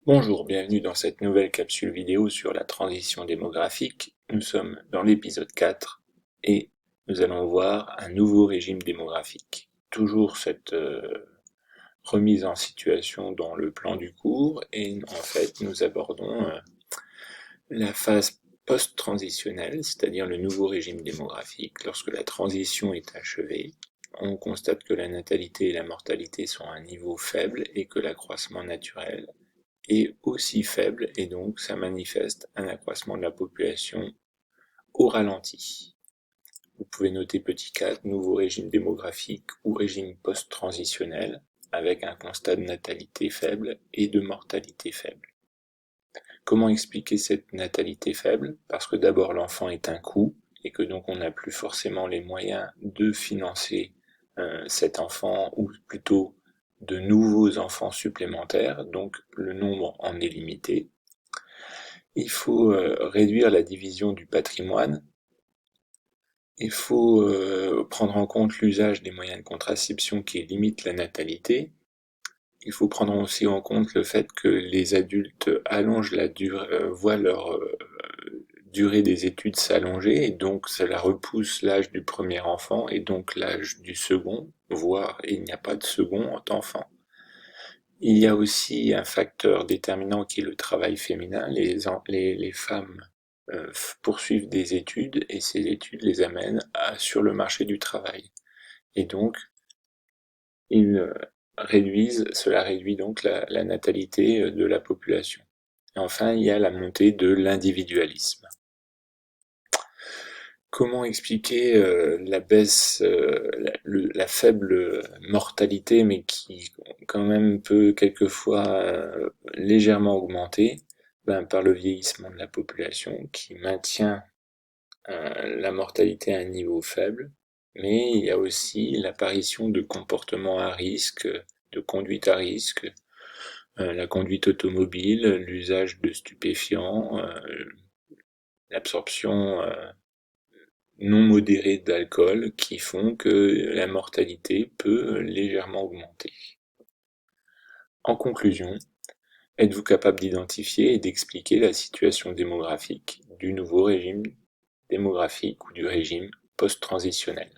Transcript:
Bonjour, bienvenue dans cette nouvelle capsule vidéo sur la transition démographique. Nous sommes dans l'épisode 4 et nous allons voir un nouveau régime démographique. Toujours cette remise en situation dans le plan du cours et en fait nous abordons la phase post-transitionnelle, c'est-à-dire le nouveau régime démographique. Lorsque la transition est achevée, on constate que la natalité et la mortalité sont à un niveau faible et que l'accroissement naturel est aussi faible et donc ça manifeste un accroissement de la population au ralenti. Vous pouvez noter petit 4, nouveau régime démographique ou régime post-transitionnel avec un constat de natalité faible et de mortalité faible. Comment expliquer cette natalité faible? Parce que d'abord l'enfant est un coût et que donc on n'a plus forcément les moyens de financer cet enfant ou plutôt de nouveaux enfants supplémentaires, donc le nombre en est limité. Il faut réduire la division du patrimoine. Il faut prendre en compte l'usage des moyens de contraception qui limite la natalité. Il faut prendre aussi en compte le fait que les adultes allongent voient leur durée des études s'allonger et donc cela repousse l'âge du premier enfant et donc l'âge du second, voire il n'y a pas de second enfant. Il y a aussi un facteur déterminant qui est le travail féminin. Les femmes poursuivent des études et ces études les amènent sur le marché du travail. Et donc, cela réduit donc la natalité de la population. Et enfin, il y a la montée de l'individualisme. Comment expliquer la baisse, la faible mortalité, mais qui quand même peut quelquefois légèrement augmenter, par le vieillissement de la population qui maintient la mortalité à un niveau faible, mais il y a aussi l'apparition de comportements à risque, de conduite à risque, la conduite automobile, l'usage de stupéfiants, l'absorption non modérés d'alcool qui font que la mortalité peut légèrement augmenter. En conclusion, êtes-vous capable d'identifier et d'expliquer la situation démographique du nouveau régime démographique ou du régime post-transitionnel?